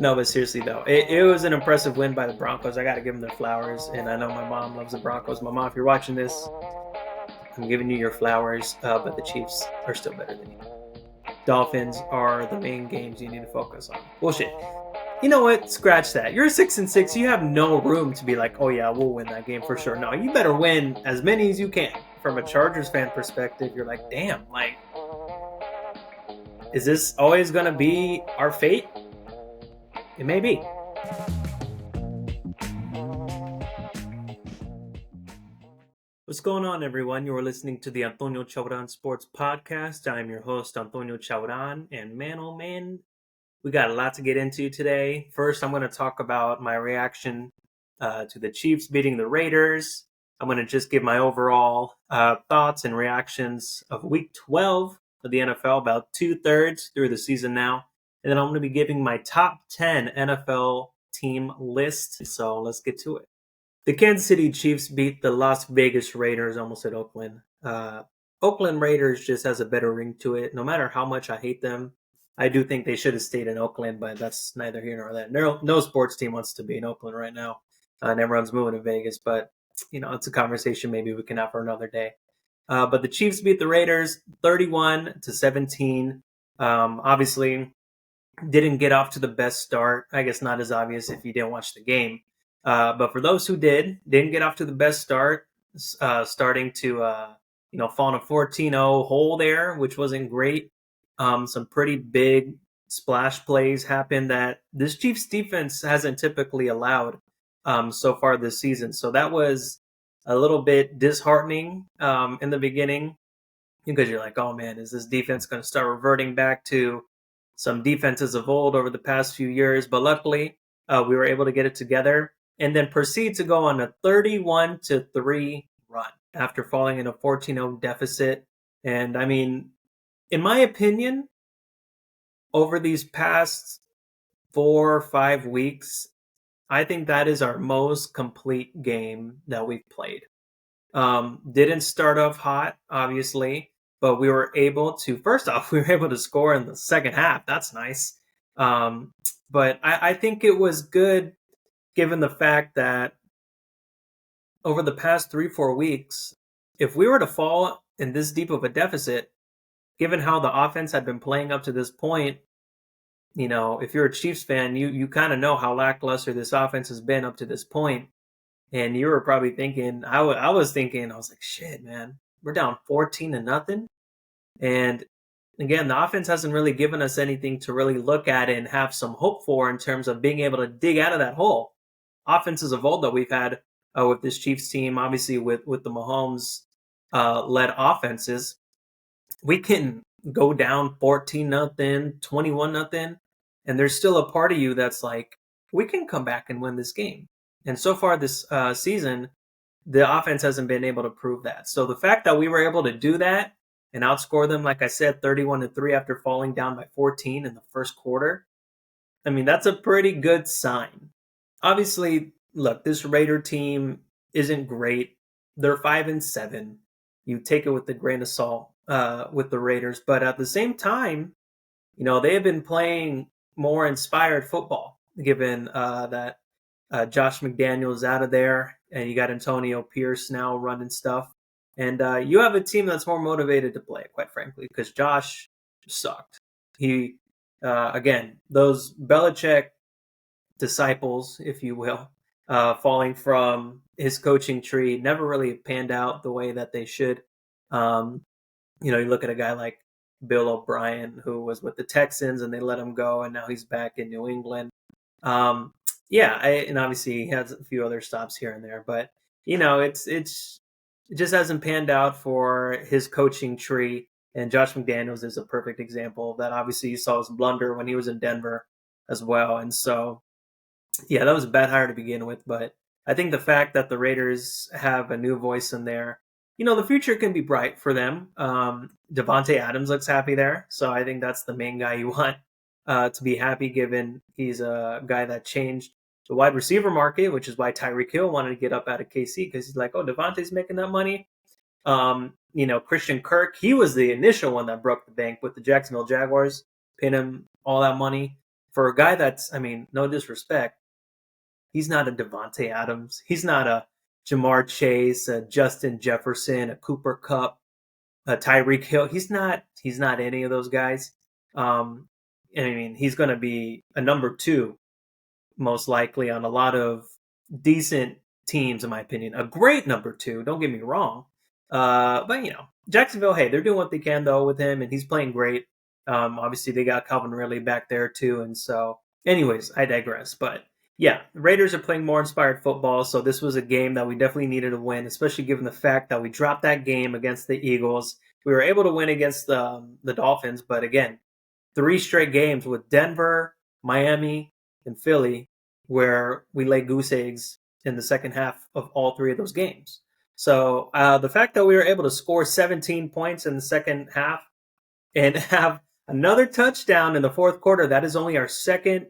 No, but seriously though, it was an impressive win by the Broncos. I got to give them their flowers, and I know my mom loves the Broncos. My mom, if you're watching this, I'm giving you your flowers. But the Chiefs are still better than you. Dolphins are the main games you need to focus on. Bullshit. You know what? Scratch that. You're 6-6. You have no room to be like, oh yeah, we'll win that game for sure. No, you better win as many as you can. From a Chargers fan perspective, you're like, damn, like, is this always gonna be our fate? It may be. What's going on, everyone? You are listening to the Antonio Chauran Sports Podcast. I'm your host, Antonio Chauran, and man, oh man, we got a lot to get into today. First, I'm going to talk about my reaction to the Chiefs beating the Raiders. I'm going to just give my overall thoughts and reactions of Week 12 of the NFL, about 2/3 through the season now. And then I'm going to be giving my top 10 NFL team list. So let's get to it. The Kansas City Chiefs beat the Las Vegas Raiders, almost at Oakland. Oakland Raiders just has a better ring to it. No matter how much I hate them, I do think they should have stayed in Oakland, but that's neither here nor there. No sports team wants to be in Oakland right now, and everyone's moving to Vegas. But it's a conversation maybe we can have for another day. But the Chiefs beat the Raiders 31-17. Obviously, didn't get off to the best start. I guess not as obvious if you didn't watch the game. But for those who didn't get off to the best start, starting to fall in a 14-0 hole there, which wasn't great. Some pretty big splash plays happened that this Chiefs defense hasn't typically allowed so far this season. So that was a little bit disheartening in the beginning, because you're like, oh man, is this defense going to start reverting back to some defenses of old over the past few years? But luckily, we were able to get it together and then proceed to go on a 31-3 run after falling in a 14-0 deficit. And I mean, in my opinion, over these past 4 or 5 weeks, I think that is our most complete game that we've played. Didn't start off hot, obviously, but we were able to, first off, we were able to score in the second half. That's nice. But I think it was good given the fact that over the past 3-4 weeks, if we were to fall in this deep of a deficit, given how the offense had been playing up to this point, if you're a Chiefs fan, you kind of know how lackluster this offense has been up to this point. And you were probably thinking, I was thinking, I was like, shit, man, we're down 14-0. And again, the offense hasn't really given us anything to really look at and have some hope for in terms of being able to dig out of that hole. Offenses of old that we've had with this Chiefs team, obviously with the Mahomes led offenses, we can go down 14-0, 21-0, and there's still a part of you that's like, we can come back and win this game. And so far this season, the offense hasn't been able to prove that. So the fact that we were able to do that and outscore them, like I said, 31-3 after falling down by 14 in the first quarter, I mean, that's a pretty good sign. Obviously, look, this Raider team isn't great. They're 5-7. You take it with a grain of salt with the Raiders, but at the same time, they have been playing more inspired football, given that Josh McDaniels out of there, and you got Antonio Pierce now running stuff. And you have a team that's more motivated to play, quite frankly, because Josh sucked. He, again, those Belichick disciples, if you will, falling from his coaching tree, never really panned out the way that they should. You look at a guy like Bill O'Brien, who was with the Texans, and they let him go, and now he's back in New England. And obviously he has a few other stops here and there, but it just hasn't panned out for his coaching tree. And Josh McDaniels is a perfect example of that. Obviously, you saw his blunder when he was in Denver as well, and so yeah, that was a bad hire to begin with. But I think the fact that the Raiders have a new voice in there, the future can be bright for them. Devontae Adams looks happy there, so I think that's the main guy you want to be happy, given he's a guy that changed the wide receiver market, which is why Tyreek Hill wanted to get up out of KC, because he's like, oh, Devontae's making that money. Christian Kirk, he was the initial one that broke the bank with the Jacksonville Jaguars, paying him all that money for a guy that's, I mean, no disrespect, he's not a Devontae Adams. He's not a Jamar Chase, a Justin Jefferson, a Cooper Cup, a Tyreek Hill. He's not any of those guys. I mean, he's going to be a number two most likely on a lot of decent teams, in my opinion. A great number two, don't get me wrong. But, Jacksonville, hey, they're doing what they can, though, with him, and he's playing great. Obviously, they got Calvin Ridley back there, too. And so, anyways, I digress. But, yeah, the Raiders are playing more inspired football, so this was a game that we definitely needed to win, especially given the fact that we dropped that game against the Eagles. We were able to win against the Dolphins, but again, 3 straight games with Denver, Miami, and Philly, where we lay goose eggs in the second half of all 3 of those games. So the fact that we were able to score 17 points in the second half and have another touchdown in the fourth quarter, that is only our second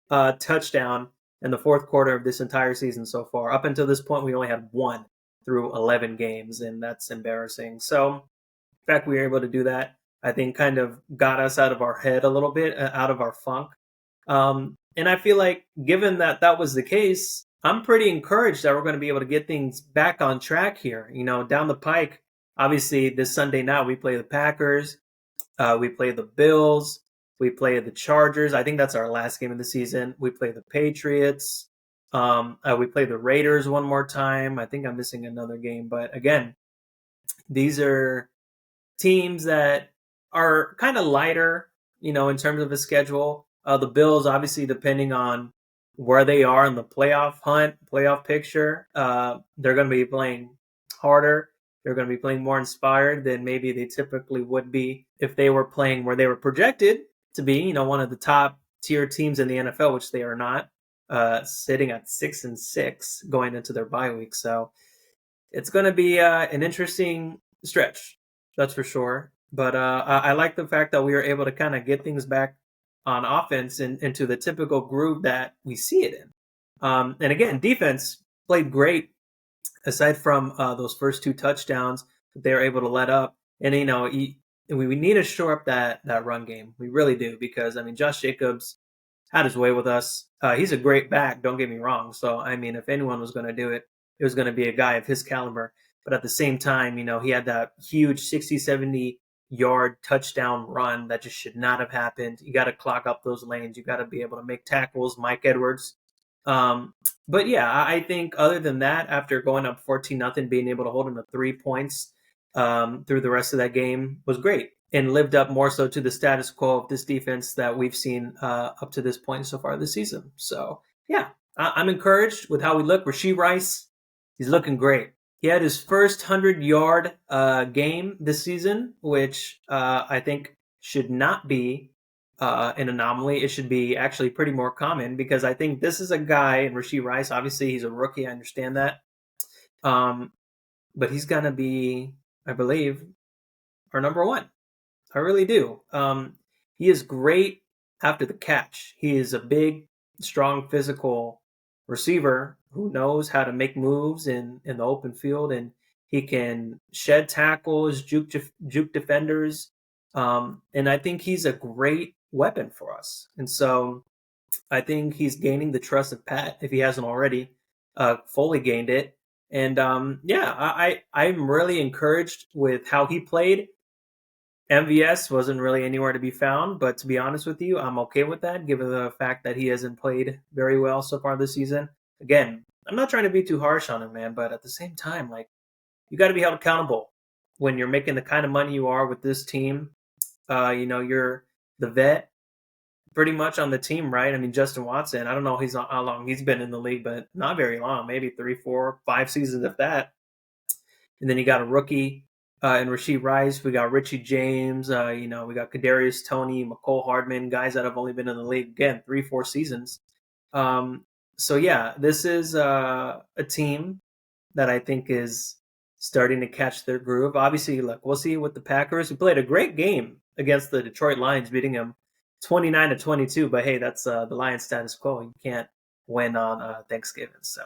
touchdown in the fourth quarter of this entire season so far. Up until this point, we only had 1 through 11 games, and that's embarrassing. So the fact we were able to do that, I think, kind of got us out of our head a little bit, out of our funk. And I feel like, given that that was the case, I'm pretty encouraged that we're going to be able to get things back on track here. Down the pike, obviously, this Sunday night, we play the Packers, we play the Bills, we play the Chargers. I think that's our last game of the season. We play the Patriots. We play the Raiders one more time. I think I'm missing another game. But again, these are teams that are kind of lighter, in terms of a schedule. The Bills, obviously, depending on where they are in the playoff picture, they're going to be playing harder. They're going to be playing more inspired than maybe they typically would be if they were playing where they were projected to be, one of the top tier teams in the NFL, which they are not, sitting at 6-6 going into their bye week. So it's going to be an interesting stretch, that's for sure. But I like the fact that we were able to kind of get things back on offense into the typical groove that we see it in. And again, defense played great aside from those first 2 touchdowns that they were able to let up. And, we need to shore up that run game. We really do, because, I mean, Josh Jacobs had his way with us. He's a great back, don't get me wrong. So, I mean, if anyone was going to do it, it was going to be a guy of his caliber. But at the same time, he had that huge 60, 70-yard touchdown run that just should not have happened. You got to clog up those lanes. You got to be able to make tackles. Mike Edwards. But yeah, I think other than that, after going up 14-0, being able to hold him to 3 points through the rest of that game was great, and lived up more so to the status quo of this defense that we've seen up to this point so far this season. So yeah, I'm encouraged with how we look. Rashee Rice, he's looking great. He had his first 100-yard game this season, which I think should not be an anomaly. It should be actually pretty more common, because I think this is a guy, and Rashee Rice, obviously he's a rookie, I understand that. But he's going to be, I believe, our number 1. I really do. He is great after the catch. He is a big, strong, physical receiver who knows how to make moves in the open field, and he can shed tackles, juke defenders, and I think he's a great weapon for us. And so I think he's gaining the trust of Pat, if he hasn't already fully gained it. And I'm really encouraged with how he played. MVS wasn't really anywhere to be found, but to be honest with you, I'm okay with that, given the fact that he hasn't played very well so far this season. Again, I'm not trying to be too harsh on him, man, but at the same time, like, you got to be held accountable when you're making the kind of money you are with this team. You're the vet pretty much on the team, right? I mean, Justin Watson, I don't know how long he's been in the league, but not very long, maybe 3, 4, 5 seasons, if that. And then you got a rookie in Rashee Rice. We got Richie James. We got Kadarius Toney, McCole Hardman, guys that have only been in the league, again, 3, 4 seasons. So yeah, this is a team that I think is starting to catch their groove. Obviously, look, we'll see with the Packers. We played a great game against the Detroit Lions, beating them 29-22. But hey, that's the Lions status quo. You can't win on Thanksgiving. So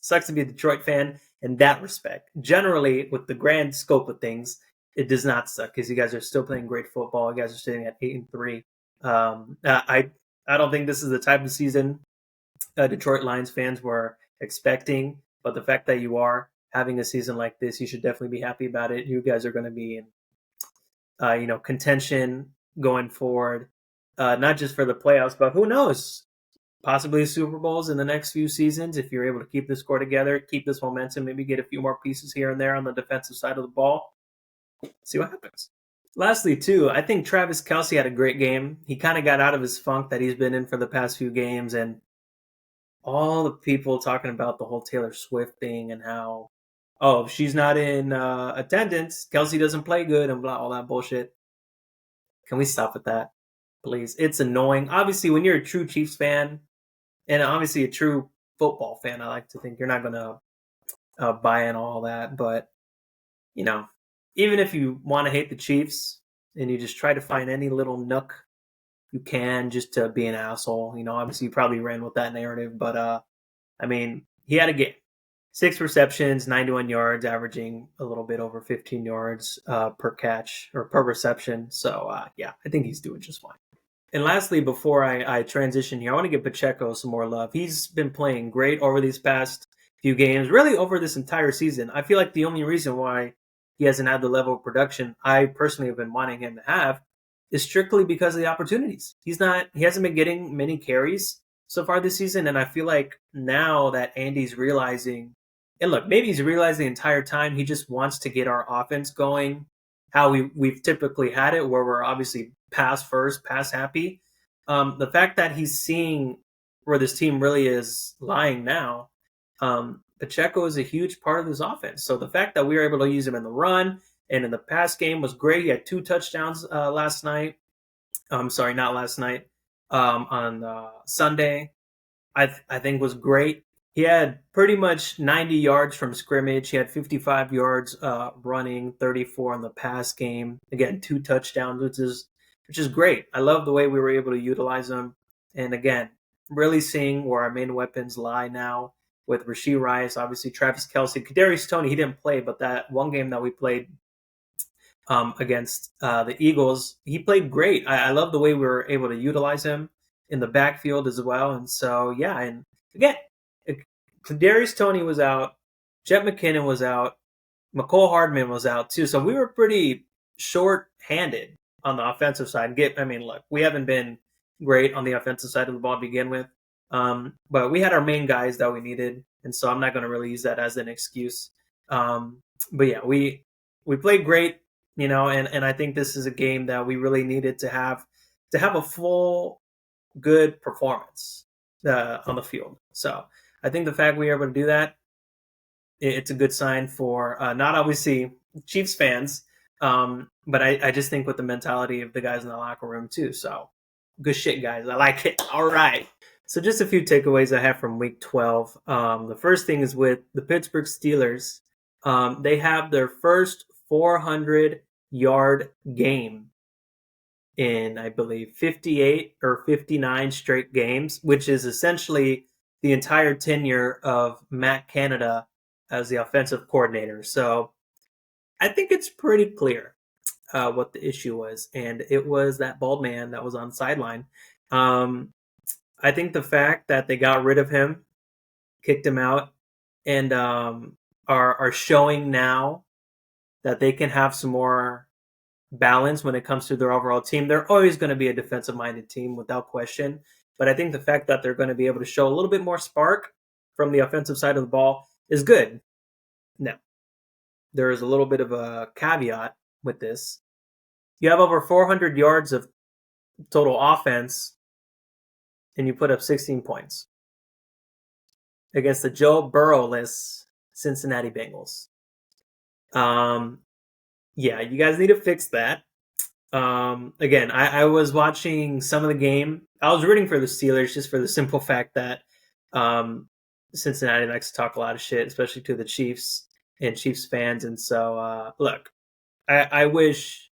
sucks to be a Detroit fan in that respect. Generally, with the grand scope of things, it does not suck, because you guys are still playing great football. You guys are sitting at 8-3. I don't think this is the type of season Detroit Lions fans were expecting. But the fact that you are having a season like this, you should definitely be happy about it. You guys are going to be in, contention going forward, not just for the playoffs, but who knows? Possibly Super Bowls in the next few seasons if you're able to keep this core together, keep this momentum, maybe get a few more pieces here and there on the defensive side of the ball. See what happens. Lastly, too, I think Travis Kelce had a great game. He kind of got out of his funk that he's been in for the past few games, and all the people talking about the whole Taylor Swift thing and how, oh, if she's not in attendance, Kelce doesn't play good and blah, all that bullshit. Can we stop with that, please? It's annoying. Obviously, when you're a true Chiefs fan and obviously a true football fan, I like to think you're not going to buy in all that. But, you know, even if you want to hate the Chiefs and you just try to find any little nook you can just to be an asshole, obviously you probably ran with that narrative. But, I mean, he had a game. 6 receptions, 91 yards, averaging a little bit over 15 yards per catch or per reception. So, yeah, I think he's doing just fine. And lastly, before I transition here, I want to give Pacheco some more love. He's been playing great over these past few games, really over this entire season. I feel like the only reason why he hasn't had the level of production I personally have been wanting him to have is strictly because of the opportunities. He hasn't been getting many carries so far this season, and I feel like now that Andy's realizing, and look, maybe he's realized the entire time he just wants to get our offense going how we've typically had it, where we're obviously pass first, pass happy. The fact that he's seeing where this team really is lying now, Pacheco is a huge part of this offense. So the fact that we were able to use him in the run and in the pass game was great. He had 2 touchdowns last night. I'm sorry, not last night. On Sunday, I think was great. He had pretty much 90 yards from scrimmage. He had 55 yards running, 34 in the pass game. Again, 2 touchdowns, which is great. I love the way we were able to utilize him. And again, really seeing where our main weapons lie now with Rashee Rice, obviously Travis Kelce, Kadarius Toney. He didn't play, but that one game that we played against the Eagles, he played great. I love the way we were able to utilize him in the backfield as well. And so, yeah, and again, Kadarius Toney was out, Jet McKinnon was out, McCole Hardman was out too. So we were pretty short-handed on the offensive side. Look, we haven't been great on the offensive side of the ball to begin with, but we had our main guys that we needed, and so I'm not going to really use that as an excuse. But yeah, we played great, and I think this is a game that we really needed to have a full good performance on the field. So I think the fact we were able to do that, it's a good sign for not obviously Chiefs fans, but I just think with the mentality of the guys in the locker room too. So good shit, guys. I like it. All right. So just a few takeaways I have from Week 12. The first thing is with the Pittsburgh Steelers. They have their first 400-yard game in, I believe, 58 or 59 straight games, which is essentially the entire tenure of Matt Canada as the offensive coordinator. So I think it's pretty clear what the issue was, and it was that bald man that was on the sideline. I think the fact that they got rid of him, kicked him out, and are showing now that they can have some more balance when it comes to their overall team. They're always going to be a defensive-minded team without question, but I think the fact that they're going to be able to show a little bit more spark from the offensive side of the ball is good. Now, there is a little bit of a caveat with this. You have over 400 yards of total offense, and you put up 16 points against the Joe Burrow-less Cincinnati Bengals. Yeah, you guys need to fix that. Again, I was watching some of the game. I was rooting for the Steelers just for the simple fact that Cincinnati likes to talk a lot of shit, especially to the Chiefs and Chiefs fans. And so, look, I wish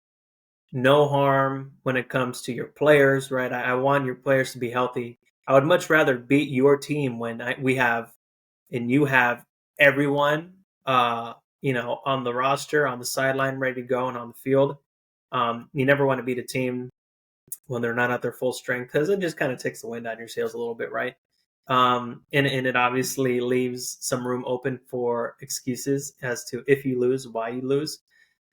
no harm when it comes to your players, right? I want your players to be healthy. I would much rather beat your team when you have everyone, on the roster, on the sideline, ready to go, and on the field. You never want to beat a team when they're not at their full strength, because it just kind of takes the wind out of your sails a little bit, right? And it obviously leaves some room open for excuses as to if you lose, why you lose.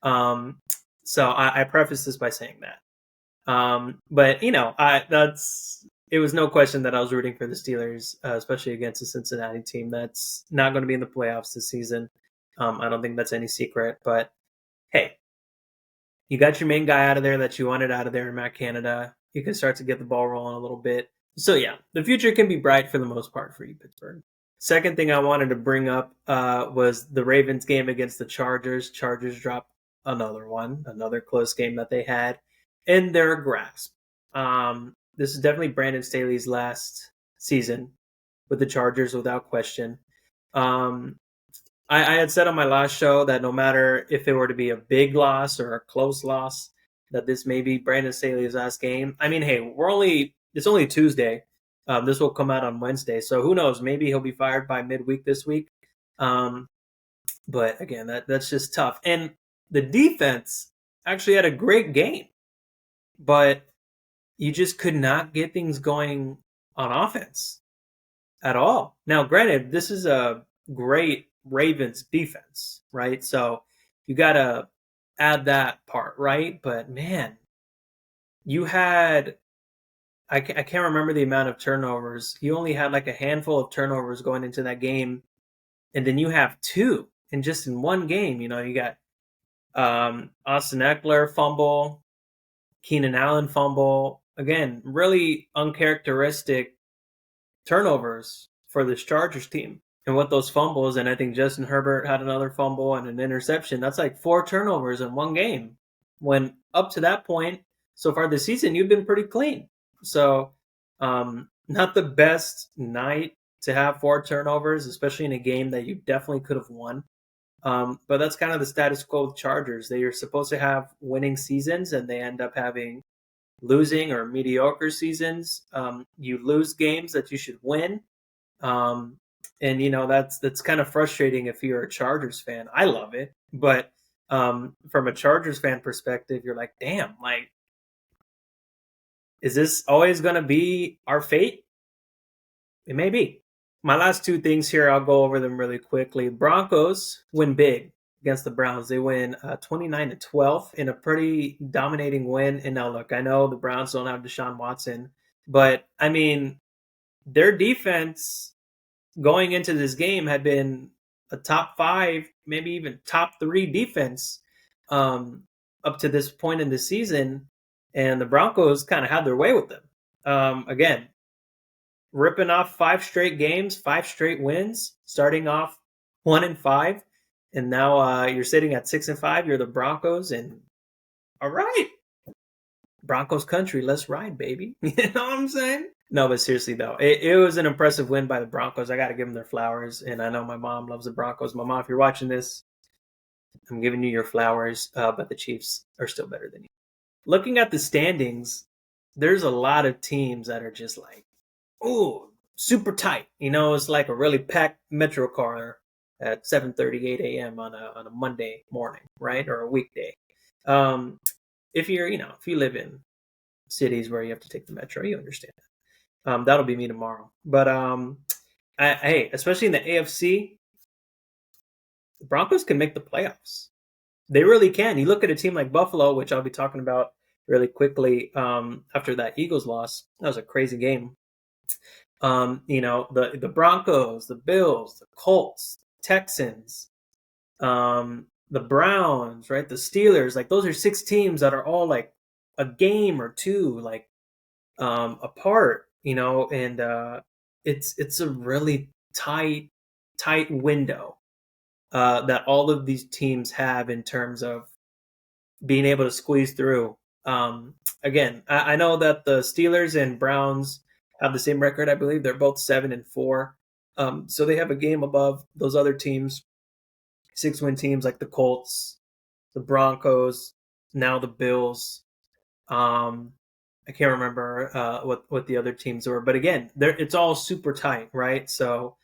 Um, so I preface this by saying that. But it was no question that I was rooting for the Steelers, especially against the Cincinnati team that's not going to be in the playoffs this season. I don't think that's any secret. But hey, you got your main guy out of there that you wanted out of there in Matt Canada. You can start to get the ball rolling a little bit. So yeah, the future can be bright for the most part for you, Pittsburgh. Second thing I wanted to bring up was the Ravens game against the Chargers. Chargers dropped another close game that they had in their grasp. This is definitely Brandon Staley's last season with the Chargers, without question. I had said on my last show that no matter if it were to be a big loss or a close loss, that this may be Brandon Staley's last game. I mean, hey, it's only Tuesday. This will come out on Wednesday, so who knows? Maybe he'll be fired by midweek this week. But again, that's just tough. And the defense actually had a great game, but you just could not get things going on offense at all. Now, granted, this is a great Ravens defense, right? So you got to add that part, right? But man, you had I can't remember the amount of turnovers. You only had like a handful of turnovers going into that game, and then you have two in one game. You got Austin Eckler fumble, Keenan Allen fumble. Again, really uncharacteristic turnovers for this Chargers team. And with those fumbles, and I think Justin Herbert had another fumble and an interception, that's like 4 turnovers in one game. When up to that point, so far this season, you've been pretty clean. So, not the best night to have 4 turnovers, especially in a game that you definitely could have won. But that's kind of the status quo with Chargers. They are supposed to have winning seasons, and they end up having losing or mediocre seasons. You lose games that you should win. And that's kind of frustrating if you're a Chargers fan. I love it, but from a Chargers fan perspective, you're like, damn, like, is this always going to be our fate? It may be. My last 2 things here, I'll go over them really quickly. Broncos win big against the Browns. They win 29-12 in a pretty dominating win. And now, look, I know the Browns don't have Deshaun Watson, but I mean, their defense going into this game had been a top 5, maybe even top 3 defense up to this point in the season, and the Broncos kind of had their way with them. Again, ripping off 5 straight games, 5 straight wins, starting off 1-5, and now you're sitting at 6-5. You're the Broncos, and all right, Broncos country, let's ride, baby. You know what I'm saying? No, but seriously though, it was an impressive win by the Broncos. I got to give them their flowers, and I know my mom loves the Broncos. My mom, if you're watching this, I'm giving you your flowers, but the Chiefs are still better than you. Looking at the standings, there's a lot of teams that are just like, oh, super tight. It's like a really packed metro car at 7:38 a.m. on a Monday morning, right, or a weekday. If you live in cities where you have to take the metro, you understand that. That'll be me tomorrow. But hey, especially in the AFC, the Broncos can make the playoffs. They really can. You look at a team like Buffalo, which I'll be talking about really quickly after that Eagles loss. That was a crazy game. The Broncos, the Bills, the Colts, Texans, the Browns, right? The Steelers, like those are 6 teams that are all like a game or 2, like apart, and it's a really tight window that all of these teams have in terms of being able to squeeze through. Again, I know that the Steelers and Browns have the same record. I believe they're both 7-4. So they have a game above those other teams, 6-win teams like the Colts, the Broncos, now the Bills. I can't remember what the other teams were, but again, it's all super tight, right? So,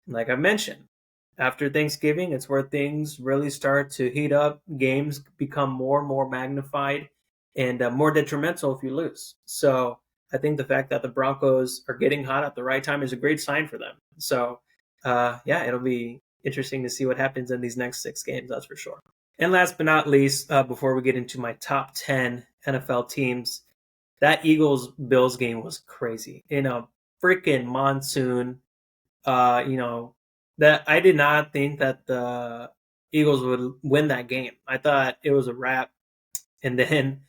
like I mentioned, after Thanksgiving, it's where things really start to heat up. Games become more and more magnified, and more detrimental if you lose. So I think the fact that the Broncos are getting hot at the right time is a great sign for them. So yeah, it'll be interesting to see what happens in these next 6 games, that's for sure. And last but not least, before we get into my top 10 NFL teams, that Eagles Bills game was crazy. In a freaking monsoon, that I did not think that the Eagles would win that game. I thought it was a wrap. And then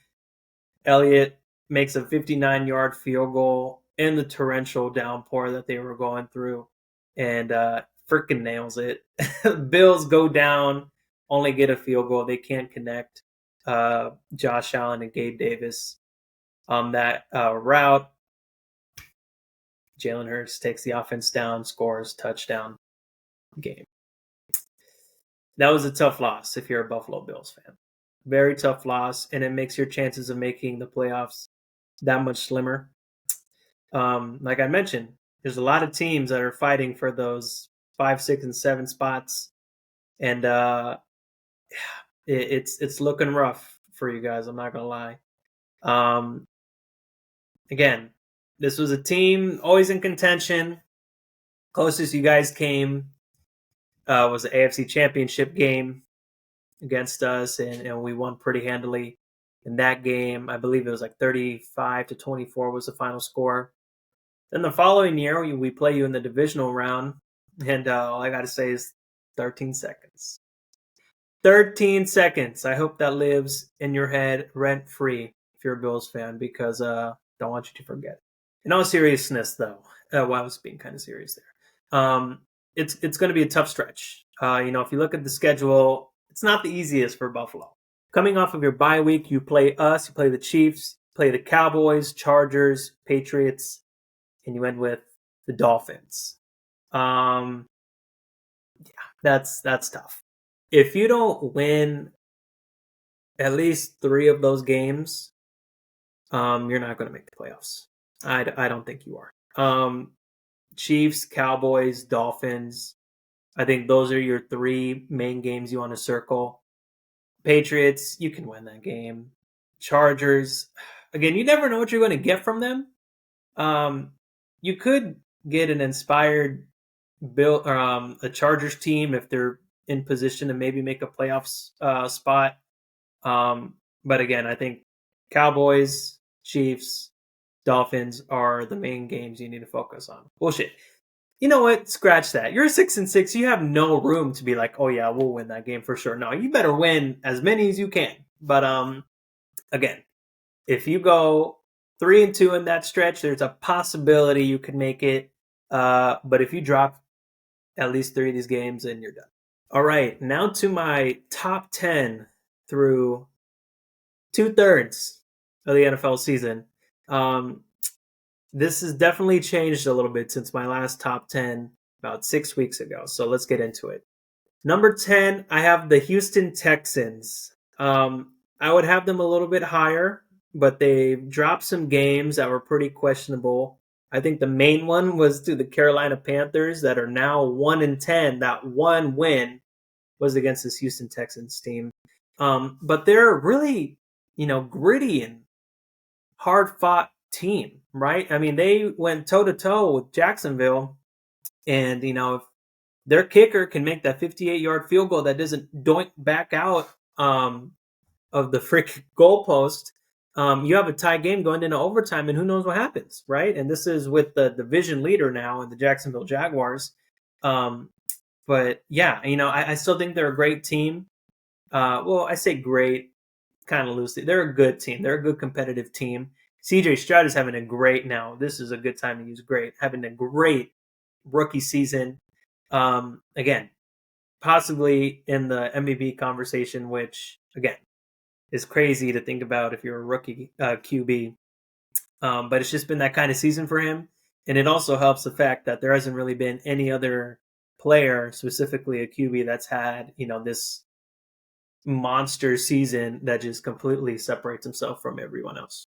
Elliott makes a 59-yard field goal in the torrential downpour that they were going through, and freaking nails it. Bills go down, only get a field goal. They can't connect Josh Allen and Gabe Davis on that route. Jalen Hurts takes the offense down, scores, touchdown, game. That was a tough loss if you're a Buffalo Bills fan. Very tough loss, and it makes your chances of making the playoffs that much slimmer. Like I mentioned, there's a lot of teams that are fighting for those 5, 6, and 7 spots, and it's looking rough for you guys. I'm not gonna lie. Again, this was a team always in contention. Closest you guys came was the AFC Championship game against us, and we won pretty handily in that game. I believe it was like 35-24 was the final score. Then the following year, we play you in the divisional round, and all I got to say is 13 seconds. 13 seconds. I hope that lives in your head rent free if you're a Bills fan, because don't want you to forget. In all seriousness, though, I was being kind of serious there. It's going to be a tough stretch. If you look at the schedule, it's not the easiest for Buffalo. Coming off of your bye week, you play us, you play the Chiefs, play the Cowboys, Chargers, Patriots, and you end with the Dolphins. Yeah, that's tough. If you don't win at least 3 of those games, you're not going to make the playoffs. I don't think you are. Chiefs, Cowboys, Dolphins. I think those are your 3 main games you want to circle. Patriots, you can win that game. Chargers, again, you never know what you're going to get from them. You could get an inspired a Chargers team if they're in position to maybe make a playoffs spot. But again, I think Cowboys, Chiefs, Dolphins are the main games you need to focus on. Bullshit. You know what? Scratch that. You're 6-6. You have no room to be like, oh yeah, we'll win that game for sure. No, you better win as many as you can. But again, if you go 3-2 in that stretch, there's a possibility you could make it. But if you drop at least 3 of these games, then you're done. All right, now to my top 10 through 2/3 of the NFL season. This has definitely changed a little bit since my last top 10 about 6 weeks ago. So let's get into it. Number 10, I have the Houston Texans. I would have them a little bit higher, but they dropped some games that were pretty questionable. I think the main one was to the Carolina Panthers that are now 1-10. That one win was against this Houston Texans team. But they're really, gritty and hard-fought team, right? I mean, they went toe-to-toe with Jacksonville, and, if their kicker can make that 58-yard field goal that doesn't doink back out of the frick goalpost, you have a tie game going into overtime, and who knows what happens, right? And this is with the division leader now in the Jacksonville Jaguars. But yeah, I still think they're a great team. Well, I say great kind of loosely. They're a good team. They're a good competitive team. CJ Stroud is having a great now. This is a good time to use great. Having a great rookie season. Again, possibly in the MVP conversation, which, again, is crazy to think about if you're a rookie QB. But it's just been that kind of season for him. And it also helps the fact that there hasn't really been any other player, specifically a QB, that's had, this monster season that just completely separates himself from everyone else.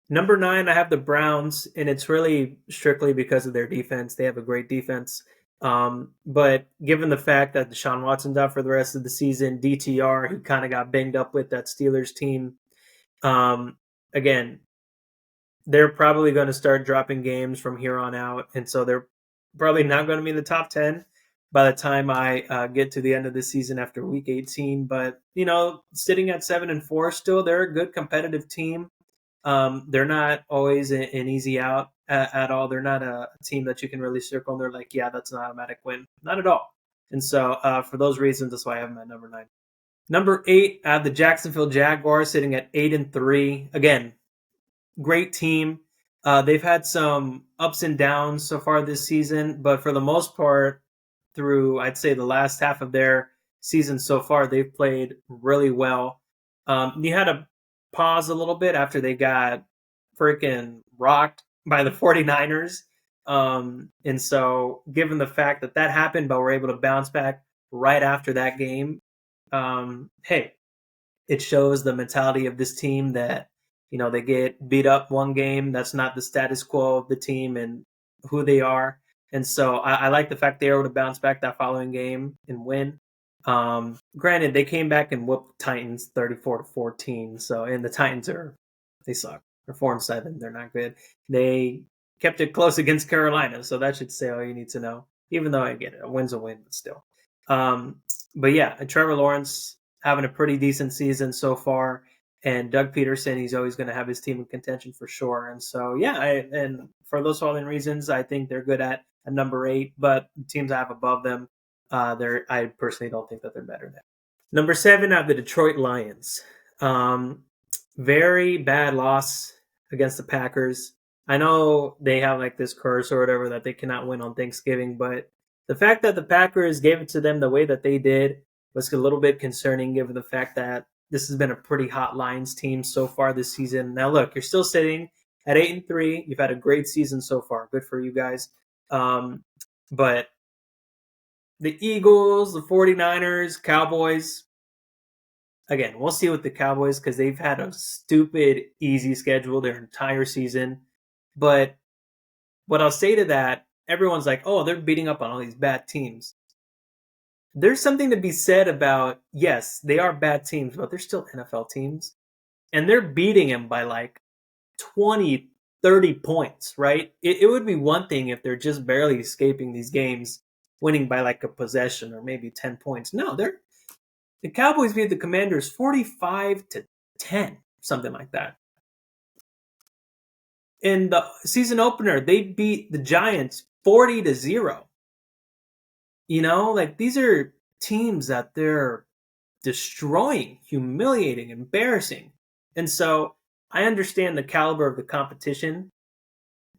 Number 9, I have the Browns, and it's really strictly because of their defense. They have a great defense. But given the fact that Deshaun Watson's out for the rest of the season, DTR, he kind of got banged up with that Steelers team. Um, again, they're probably going to start dropping games from here on out, and so they're probably not going to be in the top 10 by the time I get to the end of the season after week 18. But sitting at 7-4, still they're a good competitive team. They're not always an easy out at all. They're not a team that you can really circle and they're like, yeah, that's an automatic win. Not at all. And so for those reasons, that's why I have them at number 9. Number 8, I have the Jacksonville Jaguars sitting at 8-3. Again, great team. They've had some ups and downs so far this season, but for the most part, through I'd say the last half of their season so far, they've played really well. You had to pause a little bit after they got freaking rocked by the 49ers. And so, given the fact that that happened, but we're able to bounce back right after that game, hey, it shows the mentality of this team that they get beat up one game. That's not the status quo of the team and who they are. And so I like the fact they were able to bounce back that following game and win. Granted, they came back and whooped the Titans 34-14. So and the Titans they suck. They're 4-7. They're not good. They kept it close against Carolina, so that should say all you need to know. Even though I get it, a win's a win, but still. But yeah, Trevor Lawrence having a pretty decent season so far. And Doug Peterson, he's always going to have his team in contention for sure. And so, yeah, and for those following reasons, I think they're good at a number 8. But teams I have above them, I personally don't think that they're better than. Number 7, I have the Detroit Lions. Very bad loss against the Packers. I know they have like this curse or whatever that they cannot win on Thanksgiving, but the fact that the Packers gave it to them the way that they did was a little bit concerning given the fact that this has been a pretty hot Lions team so far this season. Now, look, you're still sitting at 8-3. You've had a great season so far. Good for you guys. But the Eagles, the 49ers, Cowboys, again, we'll see with the Cowboys because they've had a stupid easy schedule their entire season. But what I'll say to that, everyone's like, oh, they're beating up on all these bad teams. There's something to be said about, yes, they are bad teams, but they're still NFL teams. And they're beating them by like 20, 30 points, right? It would be one thing if they're just barely escaping these games, winning by like a possession or maybe 10 points. No, the Cowboys beat the Commanders 45-10, something like that. In the season opener, they beat the Giants 40-0. Like these are teams that they're destroying, humiliating, embarrassing. And so I understand the caliber of the competition,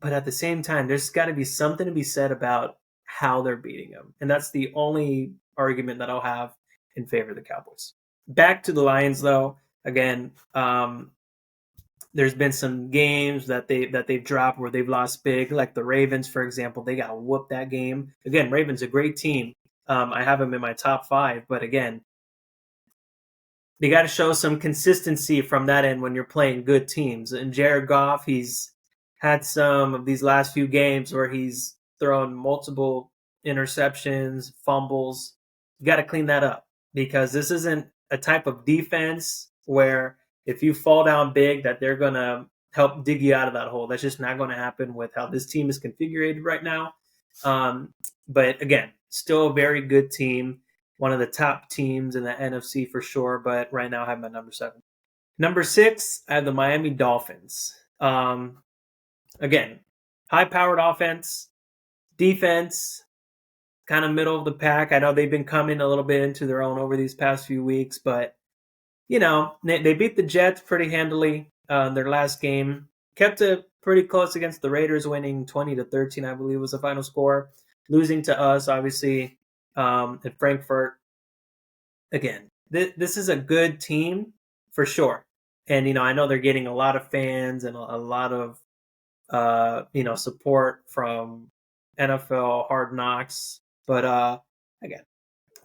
but at the same time, there's got to be something to be said about how they're beating them. And that's the only argument that I'll have in favor of the Cowboys. Back to the Lions, though. Again, there's been some games that they've dropped where they've lost big, like the Ravens, for example. They got whooped that game. Again, Ravens a great team. I have them in my top 5, but again, they got to show some consistency from that end when you're playing good teams. And Jared Goff, he's had some of these last few games where he's thrown multiple interceptions, fumbles. You got to clean that up because this isn't a type of defense where if you fall down big that they're going to help dig you out of that hole. That's just not going to happen with how this team is configured right now. But again, still a very good team. One of the top teams in the NFC for sure, but right now I have my number 7. Number 6, I have the Miami Dolphins. Again, high-powered offense, defense, kind of middle of the pack. I know they've been coming a little bit into their own over these past few weeks, but they beat the Jets pretty handily in their last game. Kept it pretty close against the Raiders, winning 20-13, I believe was the final score. Losing to us, obviously, at Frankfurt. Again, this is a good team for sure. And, I know they're getting a lot of fans and a lot of, support from NFL Hard Knocks. But again,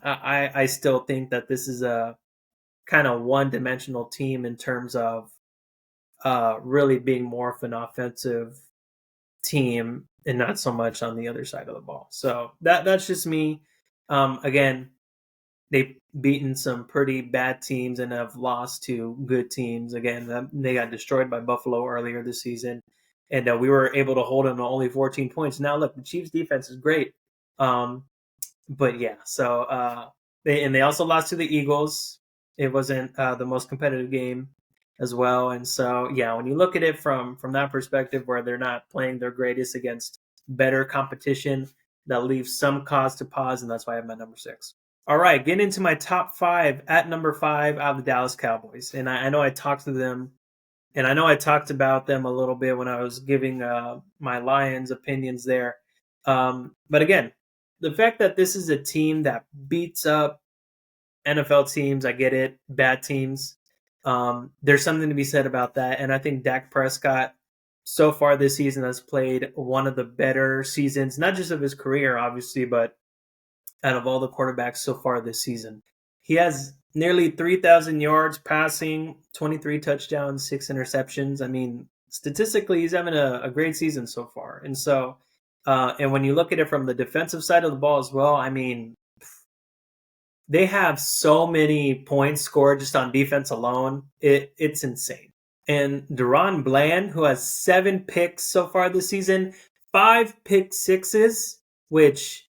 I still think that this is a kind of one-dimensional team in terms of really being more of an offensive team and not so much on the other side of the ball. So that's just me. Again, they've beaten some pretty bad teams and have lost to good teams. Again, they got destroyed by Buffalo earlier this season, and we were able to hold them to only 14 points. Now, look, the Chiefs' defense is great, but yeah. So they also lost to the Eagles. It wasn't the most competitive game as well, and so yeah, when you look at it from that perspective, where they're not playing their greatest against better competition, that leaves some cause to pause, and that's why I have my number 6. All right, getting into my top 5. At number 5, I have the Dallas Cowboys, and I know I talked to them, and I know I talked about them a little bit when I was giving my Lions opinions there. But again, the fact that this is a team that beats up NFL teams, I get it, bad teams. There's something to be said about that, and I think Dak Prescott so far this season has played one of the better seasons, not just of his career, obviously, but out of all the quarterbacks so far this season. He has nearly 3,000 yards passing, 23 touchdowns, 6 interceptions. I mean, statistically, he's having a great season so far. And so, and when you look at it from the defensive side of the ball as well, I mean, they have so many points scored just on defense alone. It's insane. And DaRon Bland, who has 7 picks so far this season, 5 pick sixes, which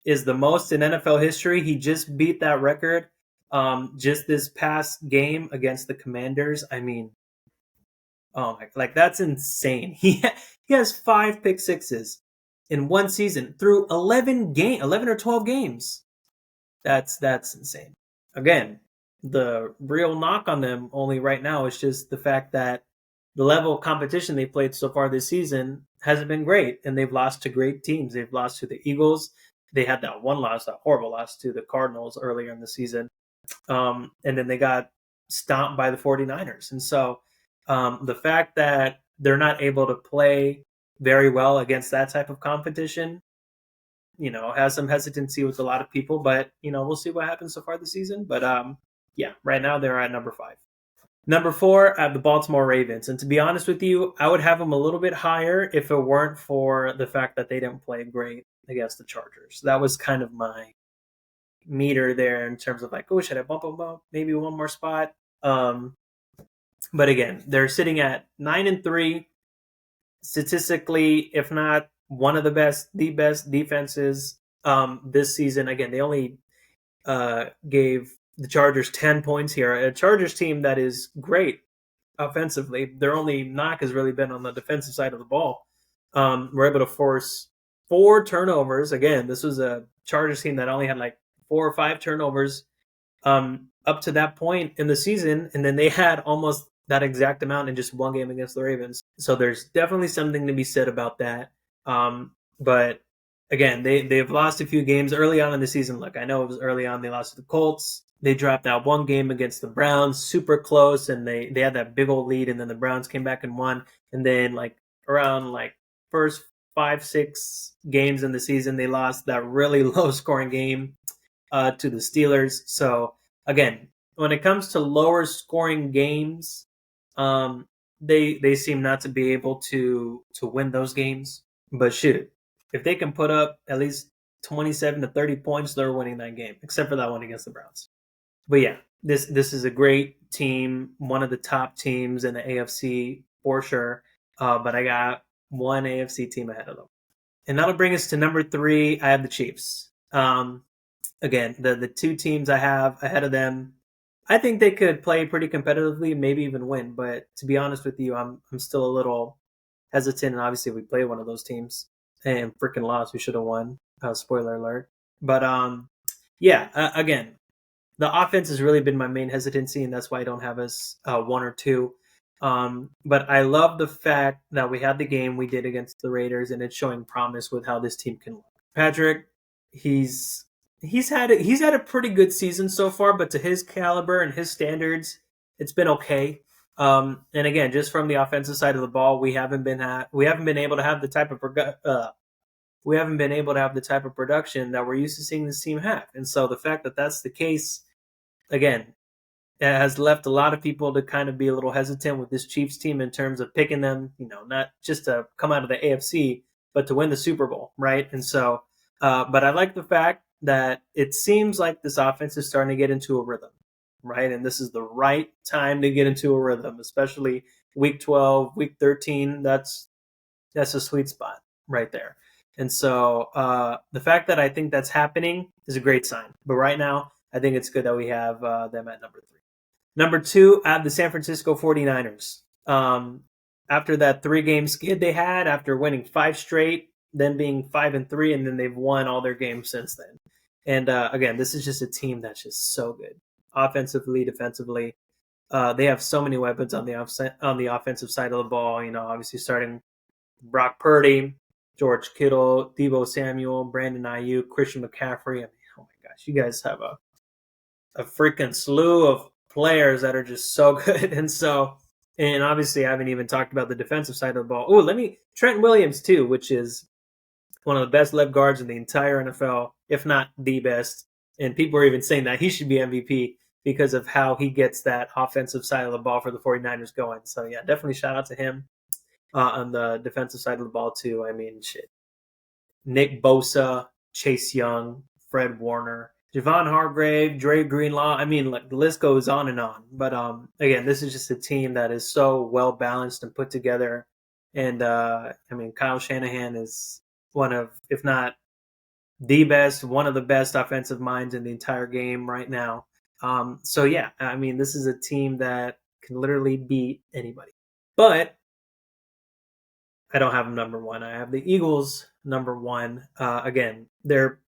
is the most in NFL history. He just beat that record just this past game against the Commanders. I mean, oh my, like that's insane. He has 5 pick sixes in one season through 11 or 12 games. That's insane. Again, the real knock on them only right now is just the fact that the level of competition they played so far this season hasn't been great, and they've lost to great teams. They've lost to the Eagles. They had that one loss, that horrible loss to the Cardinals earlier in the season. And then they got stomped by the 49ers. And so the fact that they're not able to play very well against that type of competition, has some hesitancy with a lot of people, but, we'll see what happens so far this season. But yeah, right now they're at number 5. Number 4, I have the Baltimore Ravens. And to be honest with you, I would have them a little bit higher if it weren't for the fact that they didn't play great against the Chargers. That was kind of my meter there in terms of like, oh, should I bump them up maybe one more spot? But again, they're sitting at 9-3. Statistically, if not one of the best defenses this season. Again, they only gave the Chargers 10 points here. A Chargers team that is great offensively. Their only knock has really been on the defensive side of the ball. We're able to force 4 turnovers. Again, this was a Chargers team that only had like 4 or 5 turnovers up to that point in the season, and then they had almost that exact amount in just one game against the Ravens. So there's definitely something to be said about that. But again, they've lost a few games early on in the season. Look, I know it was early on. They lost to the Colts. They dropped out one game against the Browns, super close, and they had that big old lead, and then the Browns came back and won. And then like around like first 5-6 games in the season, they lost that really low scoring game to the Steelers. So again, when it comes to lower scoring games, they seem not to be able to win those games. But shoot, if they can put up at least 27 to 30 points, they're winning that game, except for that one against the Browns. But yeah, this is a great team, one of the top teams in the AFC for sure. But I got one AFC team ahead of them. And that'll bring us to number 3. I have the Chiefs. Again, the 2 teams I have ahead of them, I think they could play pretty competitively, maybe even win. But to be honest with you, I'm still a little hesitant. And obviously, we played one of those teams and freaking lost. We should have won. Spoiler alert. But yeah, again, the offense has really been my main hesitancy, and that's why I don't have us 1 or 2. But I love the fact that we had the game we did against the Raiders, and it's showing promise with how this team can look. Patrick, he's had a pretty good season so far, but to his caliber and his standards, it's been okay. And again, just from the offensive side of the ball, we haven't been able to have the type of production that we're used to seeing this team have. And so the fact that that's the case, again, it has left a lot of people to kind of be a little hesitant with this Chiefs team in terms of picking them, not just to come out of the AFC, but to win the Super Bowl, right? And so, but I like the fact that it seems like this offense is starting to get into a rhythm, right? And this is the right time to get into a rhythm, especially week 12, week 13. That's a sweet spot right there. And so the fact that I think that's happening is a great sign. But right now, I think it's good that we have them at number 3. Number 2, I have the San Francisco 49ers. After that 3-game skid they had, after winning 5 straight, then being 5-3, and then they've won all their games since then. And again, this is just a team that's just so good, offensively, defensively. They have so many weapons on the offensive side of the ball. You know, obviously starting Brock Purdy, George Kittle, Deebo Samuel, Brandon Ayuk, Christian McCaffrey. I mean, oh my gosh, you guys have a freaking slew of players that are just so good. And obviously I haven't even talked about the defensive side of the ball. Trent Williams too, which is one of the best left guards in the entire NFL, if not the best. And people are even saying that he should be MVP because of how he gets that offensive side of the ball for the 49ers going. So yeah, definitely shout out to him. On the defensive side of the ball too. I mean, shit. Nick Bosa, Chase Young, Fred Warner, Javon Hargrave, Dre Greenlaw. I mean, like the list goes on and on. But again, this is just a team that is so well balanced and put together. And I mean, Kyle Shanahan is one of, if not the best, one of the best offensive minds in the entire game right now. So yeah, I mean, this is a team that can literally beat anybody. But I don't have them number 1. I have the Eagles number 1. Again, they're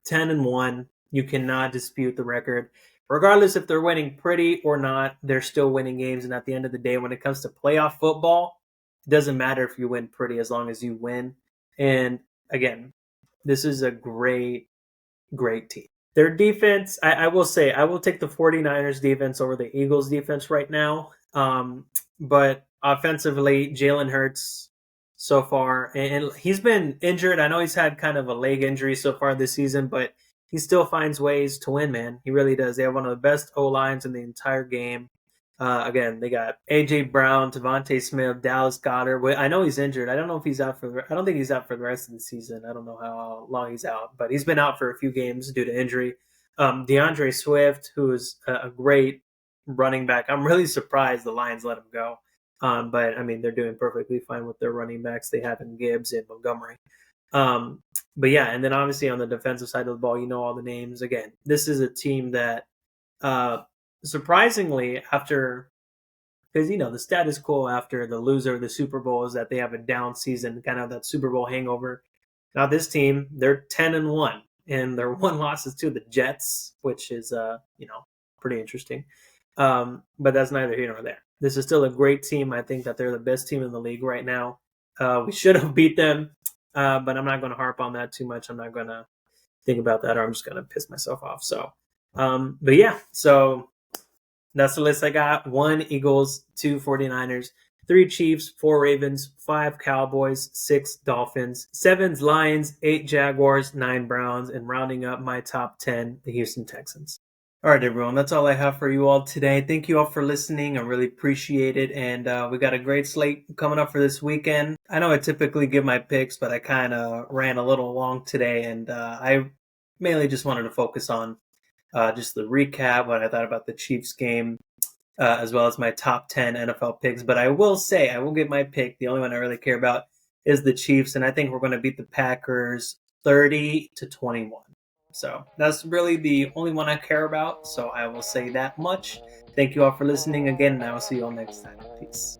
10-1. You cannot dispute the record. Regardless if they're winning pretty or not, they're still winning games. And at the end of the day, when it comes to playoff football, it doesn't matter if you win pretty as long as you win. And again, this is a great, great team. Their defense, I will say, I will take the 49ers defense over the Eagles defense right now. But offensively, Jalen Hurts so far, and he's been injured. I know he's had kind of a leg injury so far this season, but he still finds ways to win, man. He really does. They have one of the best O-lines in the entire game. Again, they got A.J. Brown, Devontae Smith, Dallas Goedert. I know he's injured. I don't know if he's out I don't think he's out for the rest of the season. I don't know how long he's out, but he's been out for a few games due to injury. DeAndre Swift, who is a great running back. I'm really surprised the Lions let him go. But I mean, they're doing perfectly fine with their running backs. They have in Gibbs and Montgomery. But yeah, and then obviously on the defensive side of the ball, you know all the names. Again, this is a team that surprisingly, after, because you know the status quo after the loser of the Super Bowl is that they have a down season, kind of that Super Bowl hangover. Now this team, they're 10-1, and their one loss is to the Jets, which is pretty interesting. But that's neither here nor there. This is still a great team. I think that they're the best team in the league right now. We should have beat them, but I'm not going to harp on that too much. I'm not going to think about that, or I'm just going to piss myself off. So, but yeah, so that's the list I got. 1 Eagles, 2 49ers, 3 Chiefs, 4 Ravens, 5 Cowboys, 6 Dolphins, 7 Lions, 8 Jaguars, 9 Browns, and rounding up my top 10, the Houston Texans. All right, everyone, that's all I have for you all today. Thank you all for listening. I really appreciate it. And we got a great slate coming up for this weekend. I know I typically give my picks, but I kind of ran a little long today. And I mainly just wanted to focus on just the recap, what I thought about the Chiefs game, as well as my top 10 NFL picks. But I will say, I will give my pick. The only one I really care about is the Chiefs. And I think we're going to beat the Packers 30-21. So that's really the only one I care about. So I will say that much. Thank you all for listening again, and I will see you all next time. Peace.